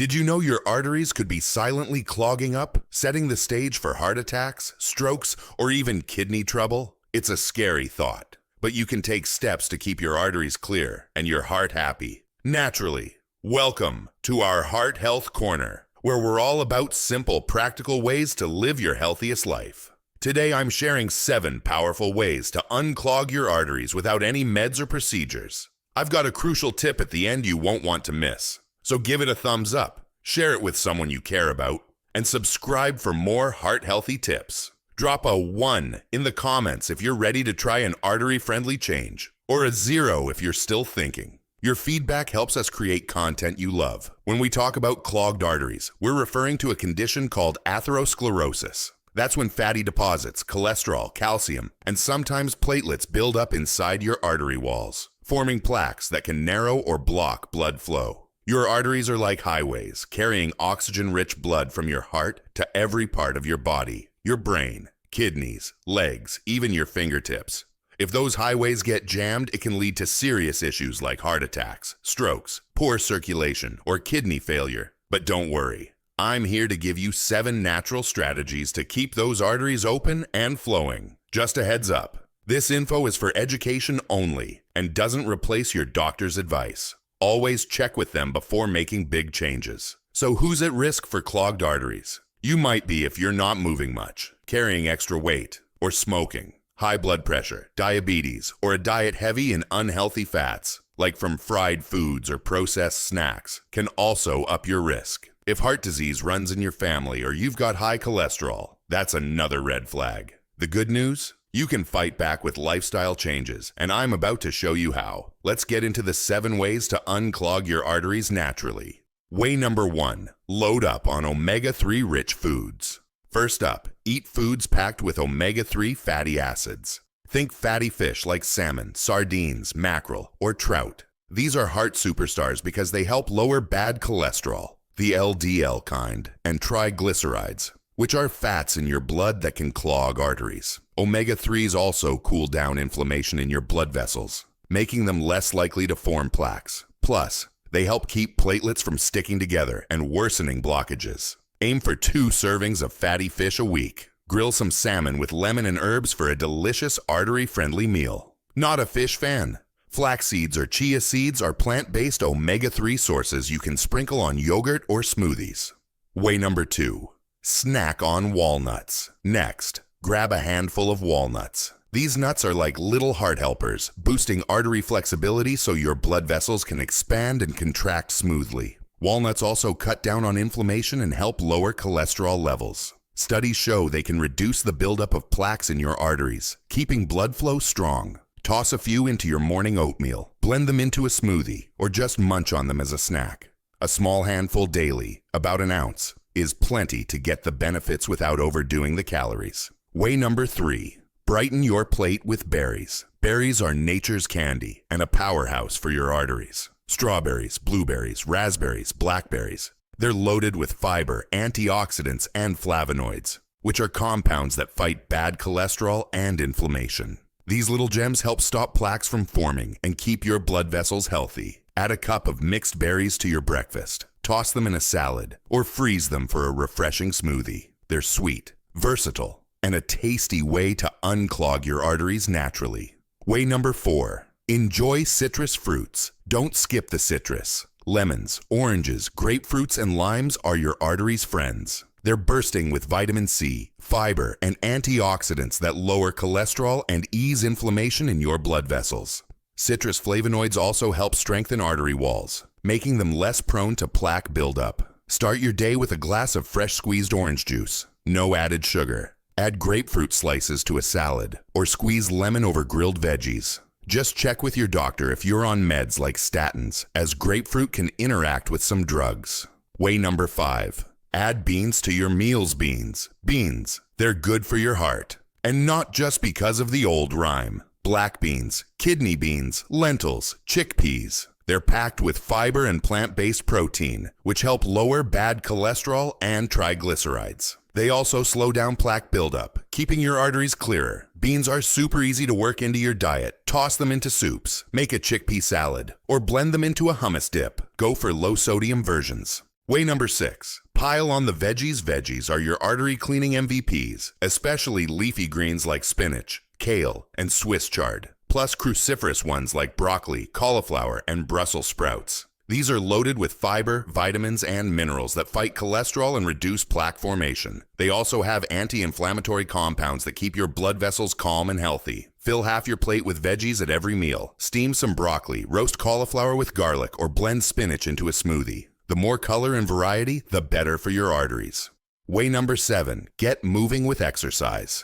Did you know your arteries could be silently clogging up, setting the stage for heart attacks, strokes, or even kidney trouble? It's a scary thought, but you can take steps to keep your arteries clear and your heart happy, naturally. Welcome to our Heart Health Corner, where we're all about simple, practical ways to live your healthiest life. Today I'm sharing 7 powerful ways to unclog your arteries without any meds or procedures. I've got a crucial tip at the end you won't want to miss. So give it a thumbs up, share it with someone you care about, and subscribe for more heart-healthy tips. Drop a 1 in the comments if you're ready to try an artery-friendly change, or a 0 if you're still thinking. Your feedback helps us create content you love. When we talk about clogged arteries, we're referring to a condition called atherosclerosis. That's when fatty deposits, cholesterol, calcium, and sometimes platelets build up inside your artery walls, forming plaques that can narrow or block blood flow. Your arteries are like highways, carrying oxygen-rich blood from your heart to every part of your body, your brain, kidneys, legs, even your fingertips. If those highways get jammed, it can lead to serious issues like heart attacks, strokes, poor circulation, or kidney failure. But don't worry, I'm here to give you 7 natural strategies to keep those arteries open and flowing. Just a heads up, this info is for education only and doesn't replace your doctor's advice. Always check with them before making big changes. So who's at risk for clogged arteries? You might be if you're not moving much, carrying extra weight, or smoking. High blood pressure, diabetes, or a diet heavy in unhealthy fats, like from fried foods or processed snacks, can also up your risk. If heart disease runs in your family or you've got high cholesterol, that's another red flag. The good news? You can fight back with lifestyle changes, and I'm about to show you how. Let's get into the 7 ways to unclog your arteries naturally. Way number 1, load up on omega-3 rich foods. First up, eat foods packed with omega-3 fatty acids. Think fatty fish like salmon, sardines, mackerel, or trout. These are heart superstars because they help lower bad cholesterol, the LDL kind, and triglycerides, which are fats in your blood that can clog arteries. Omega-3s also cool down inflammation in your blood vessels, making them less likely to form plaques. Plus, they help keep platelets from sticking together and worsening blockages. Aim for 2 servings of fatty fish a week. Grill some salmon with lemon and herbs for a delicious artery-friendly meal. Not a fish fan? Flax seeds or chia seeds are plant-based omega-3 sources you can sprinkle on yogurt or smoothies. Way number 2, snack on walnuts. Next, grab a handful of walnuts. These nuts are like little heart helpers, boosting artery flexibility so your blood vessels can expand and contract smoothly. Walnuts also cut down on inflammation and help lower cholesterol levels. Studies show they can reduce the buildup of plaques in your arteries, keeping blood flow strong. Toss a few into your morning oatmeal, blend them into a smoothie, or just munch on them as a snack. A small handful daily, about an ounce, is plenty to get the benefits without overdoing the calories. Way number 3, brighten your plate with berries. Berries are nature's candy and a powerhouse for your arteries. Strawberries, blueberries, raspberries, blackberries. They're loaded with fiber, antioxidants, and flavonoids, which are compounds that fight bad cholesterol and inflammation. These little gems help stop plaques from forming and keep your blood vessels healthy. Add a cup of mixed berries to your breakfast. Toss them in a salad or freeze them for a refreshing smoothie. They're sweet, versatile, and a tasty way to unclog your arteries naturally. Way number 4, enjoy citrus fruits. Don't skip the citrus. Lemons, oranges, grapefruits, and limes are your arteries' friends. They're bursting with vitamin C, fiber, and antioxidants that lower cholesterol and ease inflammation in your blood vessels. Citrus flavonoids also help strengthen artery walls, making them less prone to plaque buildup. Start your day with a glass of fresh squeezed orange juice. No added sugar. Add grapefruit slices to a salad, or squeeze lemon over grilled veggies. Just check with your doctor if you're on meds like statins, as grapefruit can interact with some drugs. Way number 5, add beans to your meals. Beans, they're good for your heart. And not just because of the old rhyme. Black beans, kidney beans, lentils, chickpeas. They're packed with fiber and plant-based protein, which help lower bad cholesterol and triglycerides. They also slow down plaque buildup, keeping your arteries clearer. Beans are super easy to work into your diet. Toss them into soups, make a chickpea salad, or blend them into a hummus dip. Go for low-sodium versions. Way number 6. Pile on the veggies. Veggies are your artery cleaning MVPs, especially leafy greens like spinach, kale, and Swiss chard, plus cruciferous ones like broccoli, cauliflower, and Brussels sprouts. These are loaded with fiber, vitamins, and minerals that fight cholesterol and reduce plaque formation. They also have anti-inflammatory compounds that keep your blood vessels calm and healthy. Fill half your plate with veggies at every meal. Steam some broccoli, roast cauliflower with garlic, or blend spinach into a smoothie. The more color and variety, the better for your arteries. Way number 7. Get moving with exercise.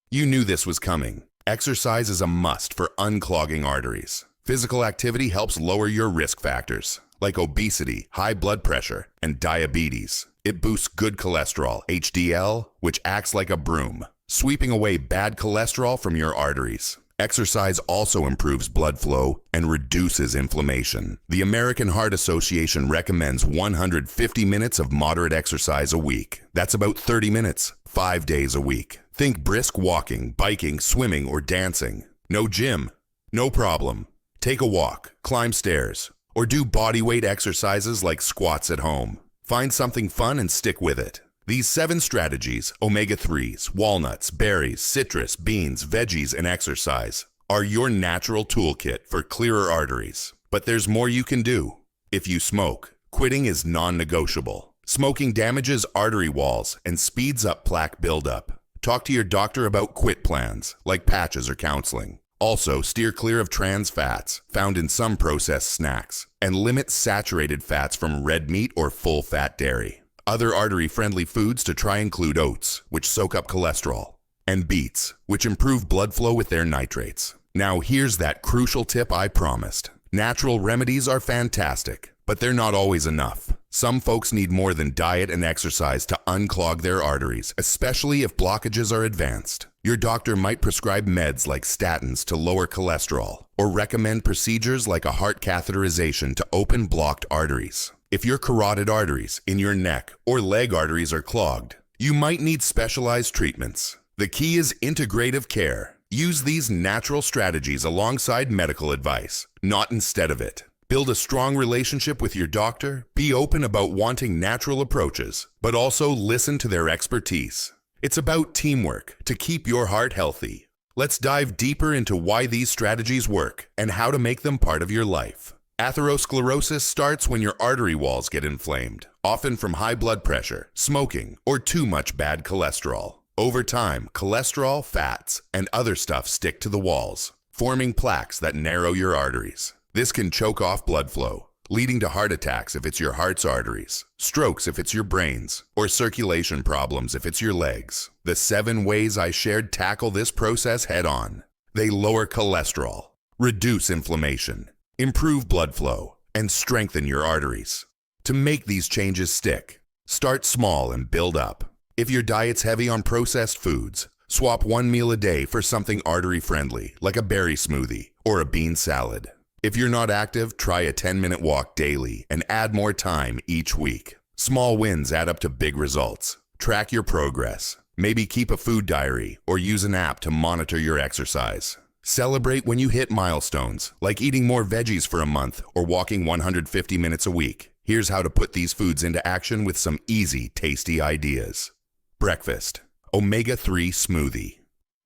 You knew this was coming. Exercise is a must for unclogging arteries. Physical activity helps lower your risk factors, like obesity, high blood pressure, and diabetes. It boosts good cholesterol, HDL, which acts like a broom, sweeping away bad cholesterol from your arteries. Exercise also improves blood flow and reduces inflammation. The American Heart Association recommends 150 minutes of moderate exercise a week. That's about 30 minutes, 5 days a week. Think brisk walking, biking, swimming, or dancing. No gym? No problem. Take a walk, climb stairs, or do bodyweight exercises like squats at home. Find something fun and stick with it. These 7 strategies, omega-3s, walnuts, berries, citrus, beans, veggies, and exercise, are your natural toolkit for clearer arteries. But there's more you can do. If you smoke, quitting is non-negotiable. Smoking damages artery walls and speeds up plaque buildup. Talk to your doctor about quit plans, like patches or counseling. Also, steer clear of trans fats found in some processed snacks, and limit saturated fats from red meat or full-fat dairy. Other artery-friendly foods to try include oats, which soak up cholesterol, and beets, which improve blood flow with their nitrates. Now here's that crucial tip I promised. Natural remedies are fantastic, but they're not always enough. Some folks need more than diet and exercise to unclog their arteries, especially if blockages are advanced. Your doctor might prescribe meds like statins to lower cholesterol, or recommend procedures like a heart catheterization to open blocked arteries. If your carotid arteries in your neck or leg arteries are clogged, you might need specialized treatments. The key is integrative care. Use these natural strategies alongside medical advice, not instead of it. Build a strong relationship with your doctor. Be open about wanting natural approaches, but also listen to their expertise. It's about teamwork to keep your heart healthy. Let's dive deeper into why these strategies work and how to make them part of your life. Atherosclerosis starts when your artery walls get inflamed, often from high blood pressure, smoking, or too much bad cholesterol. Over time, cholesterol, fats, and other stuff stick to the walls, forming plaques that narrow your arteries. This can choke off blood flow, leading to heart attacks if it's your heart's arteries, strokes if it's your brains, or circulation problems if it's your legs. The 7 ways I shared tackle this process head on. They lower cholesterol, reduce inflammation, improve blood flow, and strengthen your arteries. To make these changes stick, start small and build up. If your diet's heavy on processed foods, swap 1 meal a day for something artery-friendly, like a berry smoothie or a bean salad. If you're not active, try a 10-minute walk daily and add more time each week. Small wins add up to big results. Track your progress. Maybe keep a food diary or use an app to monitor your exercise. Celebrate when you hit milestones, like eating more veggies for a month or walking 150 minutes a week. Here's how to put these foods into action with some easy, tasty ideas. Breakfast. Omega-3 smoothie.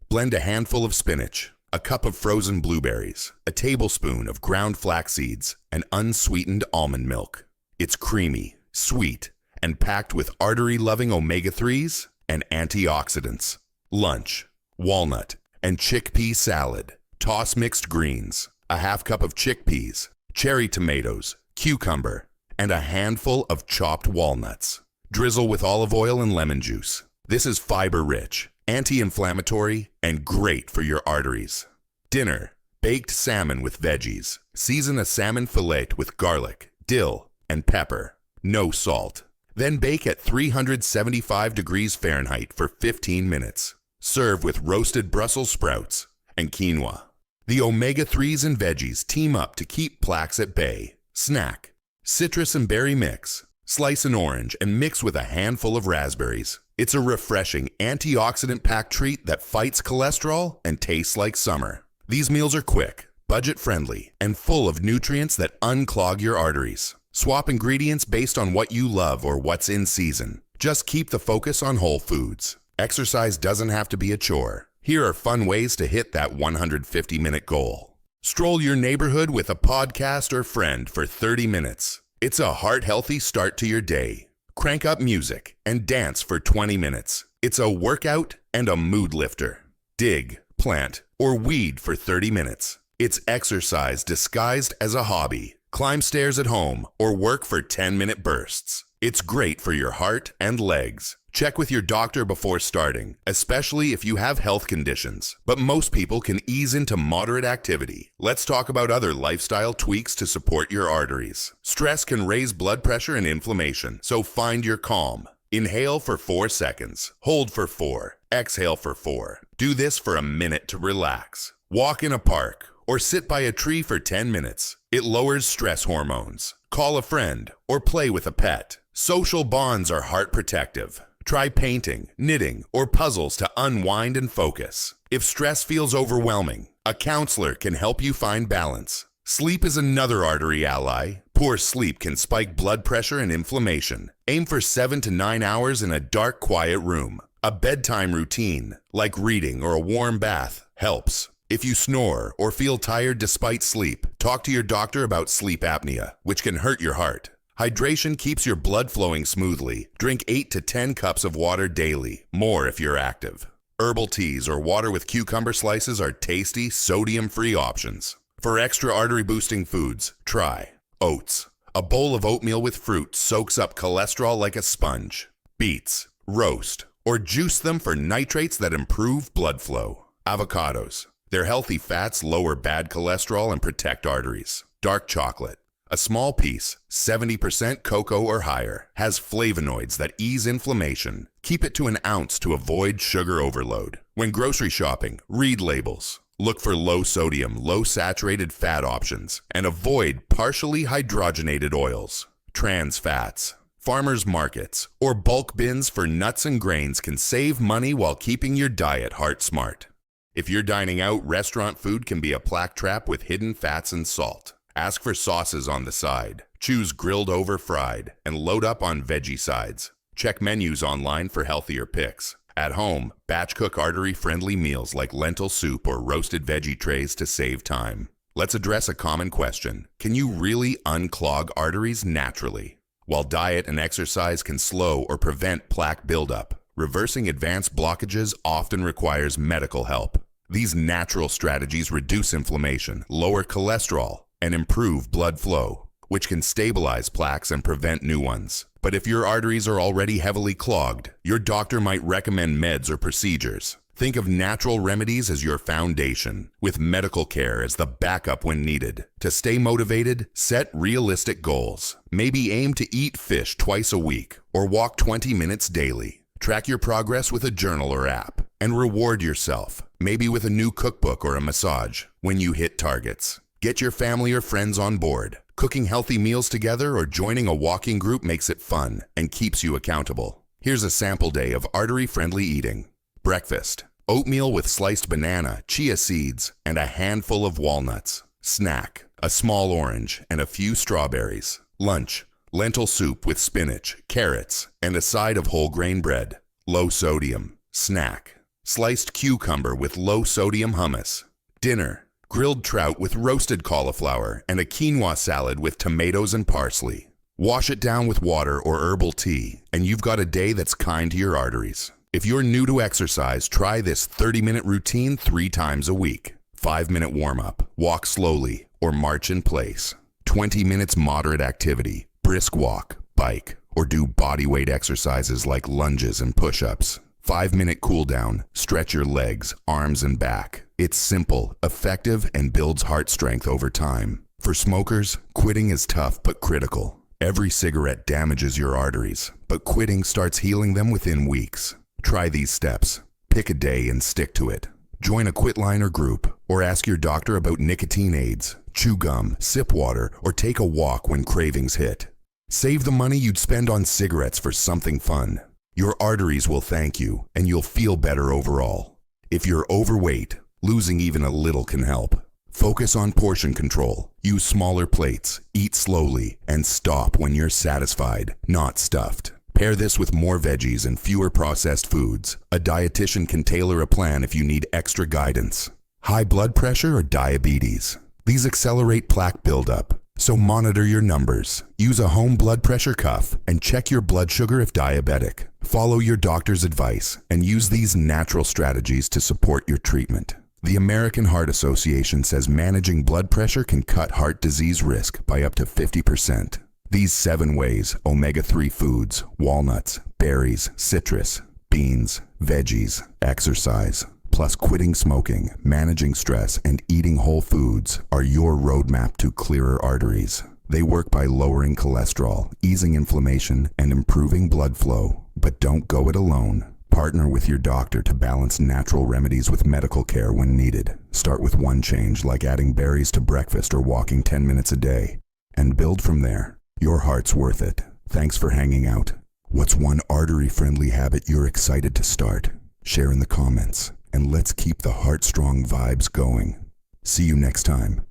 Blend a handful of spinach, a cup of frozen blueberries, a tablespoon of ground flax seeds, and unsweetened almond milk. It's creamy, sweet, and packed with artery-loving omega-3s and antioxidants. Lunch. Walnut and chickpea salad. Toss mixed greens, a half cup of chickpeas, cherry tomatoes, cucumber, and a handful of chopped walnuts. Drizzle with olive oil and lemon juice. This is fiber-rich, anti-inflammatory, and great for your arteries. Dinner. Baked salmon with veggies. Season a salmon fillet with garlic, dill, and pepper. No salt. Then bake at 375 degrees Fahrenheit for 15 minutes. Serve with roasted Brussels sprouts and quinoa. The omega-3s and veggies team up to keep plaques at bay. Snack. Citrus and berry mix. Slice an orange and mix with a handful of raspberries. It's a refreshing antioxidant-packed treat that fights cholesterol and tastes like summer. These meals are quick, budget-friendly, and full of nutrients that unclog your arteries. Swap ingredients based on what you love or what's in season. Just keep the focus on whole foods. Exercise doesn't have to be a chore. Here are fun ways to hit that 150-minute goal. Stroll your neighborhood with a podcast or friend for 30 minutes. It's a heart-healthy start to your day. Crank up music and dance for 20 minutes. It's a workout and a mood lifter. Dig, plant, or weed for 30 minutes. It's exercise disguised as a hobby. Climb stairs at home or work for 10-minute bursts. It's great for your heart and legs. Check with your doctor before starting, especially if you have health conditions. But most people can ease into moderate activity. Let's talk about other lifestyle tweaks to support your arteries. Stress can raise blood pressure and inflammation, so find your calm. Inhale for 4 seconds. Hold for 4. Exhale for 4. Do this for a minute to relax. Walk in a park or sit by a tree for 10 minutes. It lowers stress hormones. Call a friend or play with a pet. Social bonds are heart protective. Try painting, knitting, or puzzles to unwind and focus. If stress feels overwhelming, a counselor can help you find balance. Sleep is another artery ally. Poor sleep can spike blood pressure and inflammation. Aim for 7 to 9 hours in a dark, quiet room. A bedtime routine, like reading or a warm bath, helps. If you snore or feel tired despite sleep, talk to your doctor about sleep apnea, which can hurt your heart. Hydration keeps your blood flowing smoothly. Drink 8 to 10 cups of water daily, more if you're active. Herbal teas or water with cucumber slices are tasty, sodium-free options. For extra artery-boosting foods, try oats. A bowl of oatmeal with fruit soaks up cholesterol like a sponge. Beets, roast, or juice them for nitrates that improve blood flow. Avocados. Their healthy fats lower bad cholesterol and protect arteries. Dark chocolate. A small piece, 70% cocoa or higher, has flavonoids that ease inflammation. Keep it to an ounce to avoid sugar overload. When grocery shopping, read labels. Look for low sodium, low saturated fat options, and avoid partially hydrogenated oils. Trans fats. Farmers markets or bulk bins for nuts and grains can save money while keeping your diet heart smart. If you're dining out, restaurant food can be a plaque trap with hidden fats and salt. Ask for sauces on the side. Choose grilled over fried and load up on veggie sides. Check menus online for healthier picks. At home, batch cook artery-friendly meals like lentil soup or roasted veggie trays to save time. Let's address a common question. Can you really unclog arteries naturally? While diet and exercise can slow or prevent plaque buildup, reversing advanced blockages often requires medical help. These natural strategies reduce inflammation, lower cholesterol, and improve blood flow, which can stabilize plaques and prevent new ones. But if your arteries are already heavily clogged, your doctor might recommend meds or procedures. Think of natural remedies as your foundation, with medical care as the backup when needed. To stay motivated, set realistic goals. Maybe aim to eat fish twice a week or walk 20 minutes daily. Track your progress with a journal or app, and reward yourself, maybe with a new cookbook or a massage, when you hit targets. Get your family or friends on board. Cooking healthy meals together or joining a walking group makes it fun and keeps you accountable. Here's a sample day of artery-friendly eating. Breakfast: oatmeal with sliced banana, chia seeds, and a handful of walnuts. Snack: a small orange and a few strawberries. Lunch: lentil soup with spinach, carrots, and a side of whole grain bread. Low sodium. Snack: sliced cucumber with low sodium hummus. Dinner: grilled trout with roasted cauliflower and a quinoa salad with tomatoes and parsley. Wash it down with water or herbal tea, and you've got a day that's kind to your arteries. If you're new to exercise, try this 30-minute routine 3 times a week. 5-minute warm-up, walk slowly, or march in place. 20 minutes moderate activity, brisk walk, bike, or do bodyweight exercises like lunges and push-ups. 5-minute cool down, stretch your legs, arms, and back. It's simple, effective, and builds heart strength over time. For smokers, quitting is tough but critical. Every cigarette damages your arteries, but quitting starts healing them within weeks. Try these steps. Pick a day and stick to it. Join a quit-liner group, or ask your doctor about nicotine aids. Chew gum, sip water, or take a walk when cravings hit. Save the money you'd spend on cigarettes for something fun. Your arteries will thank you, and you'll feel better overall. If you're overweight, losing even a little can help. Focus on portion control. Use smaller plates, eat slowly, and stop when you're satisfied, not stuffed. Pair this with more veggies and fewer processed foods. A dietitian can tailor a plan if you need extra guidance. High blood pressure or diabetes? These accelerate plaque buildup, so monitor your numbers. Use a home blood pressure cuff and check your blood sugar if diabetic. Follow your doctor's advice and use these natural strategies to support your treatment. The American Heart Association says managing blood pressure can cut heart disease risk by up to 50%. These 7 ways: omega-3 foods, walnuts, berries, citrus, beans, veggies, exercise, plus quitting smoking, managing stress, and eating whole foods are your roadmap to clearer arteries. They work by lowering cholesterol, easing inflammation, and improving blood flow. But don't go it alone. Partner with your doctor to balance natural remedies with medical care when needed. Start with one change, like adding berries to breakfast or walking 10 minutes a day, and build from there. Your heart's worth it. Thanks for hanging out. What's one artery-friendly habit you're excited to start? Share in the comments, and let's keep the heart-strong vibes going. See you next time.